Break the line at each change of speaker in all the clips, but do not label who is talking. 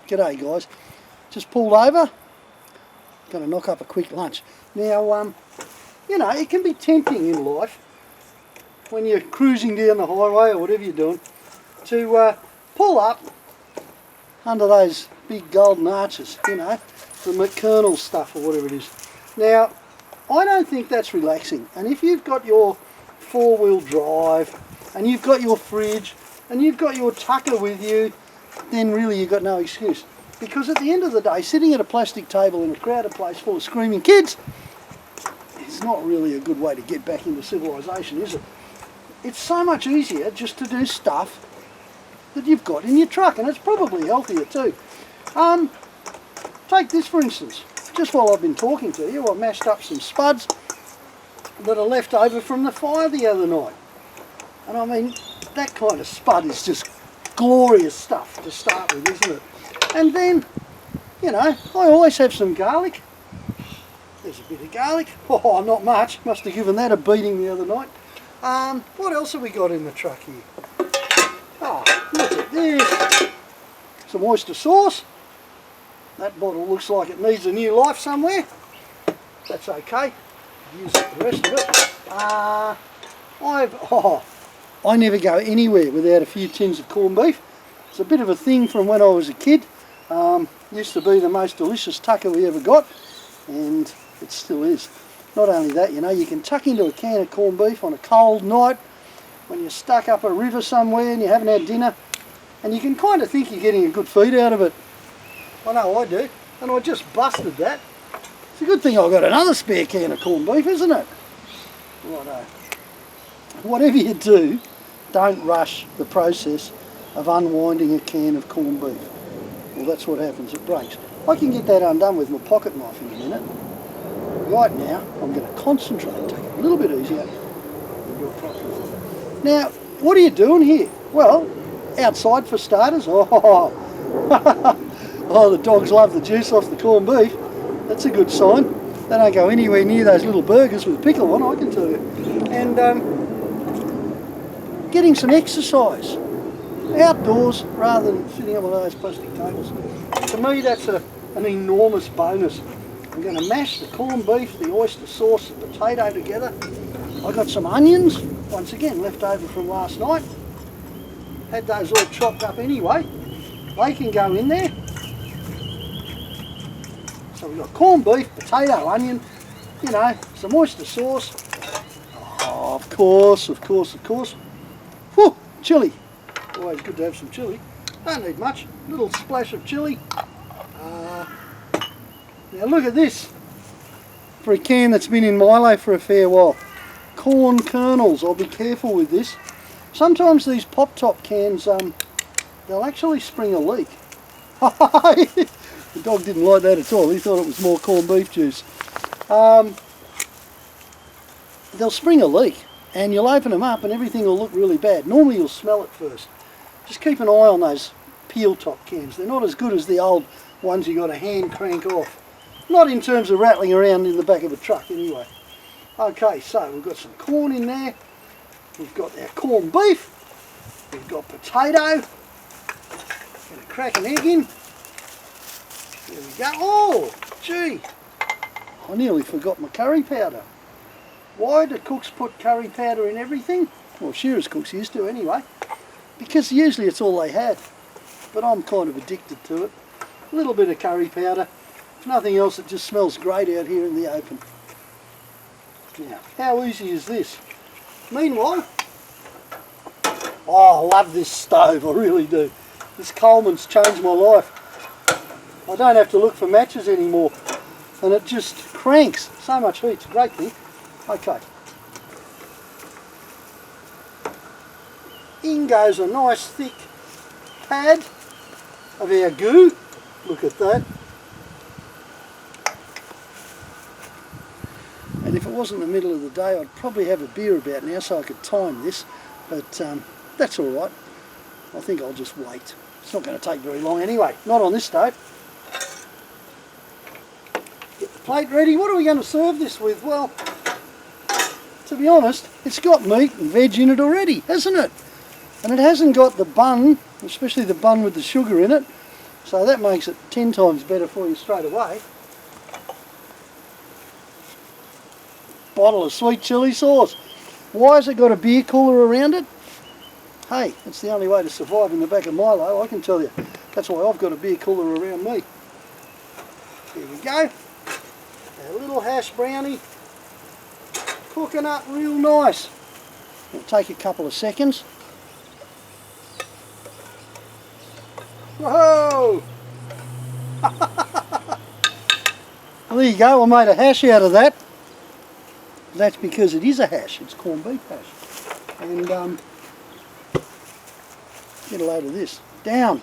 g'day guys. Just pulled over. Going to knock up a quick lunch. Now, you know, it can be tempting in life when you're cruising down the highway or whatever you're doing to pull up under those big golden arches, you know, the McKernel stuff or whatever it is. Now, I don't think that's relaxing. And if you've got your four-wheel drive and you've got your fridge and you've got your tucker with you, then really you've got no excuse. Because at the end of the day, sitting at a plastic table in a crowded place full of screaming kids is not really a good way to get back into civilization, is it? It's so much easier just to do stuff that you've got in your truck, and it's probably healthier too. Take this for instance. Just while I've been talking to you, I mashed up some spuds that are left over from the fire the other night. And I mean, that kind of spud is just glorious stuff to start with, isn't it? And then, you know, I always have some garlic. There's a bit of garlic. Oh, not much. Must have given that a beating the other night. What else have we got in the truck here? Oh, look at this. Some oyster sauce. That bottle looks like it needs a new life somewhere. That's okay. Use the rest of it. I never go anywhere without a few tins of corned beef. It's a bit of a thing from when I was a kid. Used to be the most delicious tucker we ever got, and it still is. Not only that, you know, you can tuck into a can of corned beef on a cold night when you're stuck up a river somewhere and you haven't had dinner, and you can kind of think you're getting a good feed out of it. I know I do, and I just busted that. It's a good thing I've got another spare can of corned beef, isn't it? Righto. Whatever you do, don't rush the process of unwinding a can of corned beef. Well, that's what happens, it breaks. I can get that undone with my pocket knife in a minute. Right now, I'm going to concentrate, take it a little bit easier, and do it properly. Now, what are you doing here? Well, outside for starters. Oh, the dogs love the juice off the corned beef. That's a good sign. They don't go anywhere near those little burgers with pickle on, I can tell you. And getting some exercise outdoors rather than sitting on one of those plastic tables. To me, that's an enormous bonus. I'm going to mash the corned beef, the oyster sauce, the potato together. I got some onions, once again left over from last night. Had those all chopped up anyway. They can go in there. So we've got corned beef, potato, onion, you know, some oyster sauce. Oh, of course. Whew, chilli. Always good to have some chilli. Don't need much. Little splash of chilli. Now look at this. For a can that's been in Milo for a fair while. Corn kernels. I'll be careful with this. Sometimes these pop-top cans, they'll actually spring a leak. The dog didn't like that at all. He thought it was more corned beef juice. They'll spring a leak and you'll open them up and everything will look really bad. Normally you'll smell it first. Just keep an eye on those peel top cans. They're not as good as the old ones you got to hand crank off. Not in terms of rattling around in the back of a truck anyway. Okay, so we've got some corn in there. We've got our corned beef. We've got potato. Gonna crack an egg in. There we go. Oh, gee. I nearly forgot my curry powder. Why do cooks put curry powder in everything? Well, shearers cooks used to anyway. Because usually it's all they had. But I'm kind of addicted to it. A little bit of curry powder. If nothing else, it just smells great out here in the open. Now, how easy is this? Meanwhile, oh, I love this stove, I really do. This Coleman's changed my life. I don't have to look for matches anymore. And it just cranks. So much heat, it's a great thing. Okay. In goes a nice thick pad of our goo. Look at that. And if it wasn't the middle of the day, I'd probably have a beer about now so I could time this. But that's all right. I think I'll just wait. It's not going to take very long anyway. Not on this stove. Get the plate ready. What are we going to serve this with? Well, to be honest, it's got meat and veg in it already, hasn't it? And it hasn't got the bun, especially the bun with the sugar in it. So that makes it 10 times better for you straight away. Bottle of sweet chilli sauce. Why has it got a beer cooler around it? Hey, it's the only way to survive in the back of Milo, I can tell you. That's why I've got a beer cooler around me. Here we go. Our little hash brownie. Cooking up real nice. It'll take a couple of seconds. Whoa! Well, there you go, I made a hash out of that. That's because it is a hash, it's corned beef hash. And get a load of this. Down.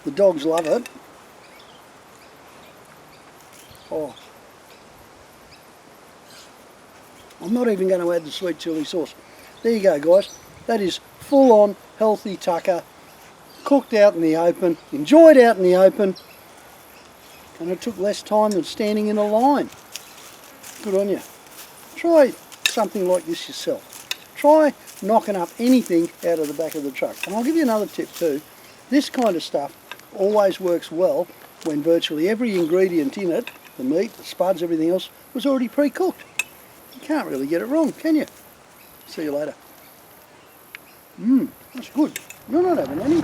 The dogs love it. Oh. I'm not even going to add the sweet chilli sauce. There you go, guys. That is full on healthy tucker, cooked out in the open, enjoyed out in the open, and it took less time than standing in a line. Good on you. Try something like this yourself. Try knocking up anything out of the back of the truck. And I'll give you another tip too. This kind of stuff always works well when virtually every ingredient in it, the meat, the spuds, everything else, was already pre-cooked. You can't really get it wrong, can you? See you later. That's good. You're not having any.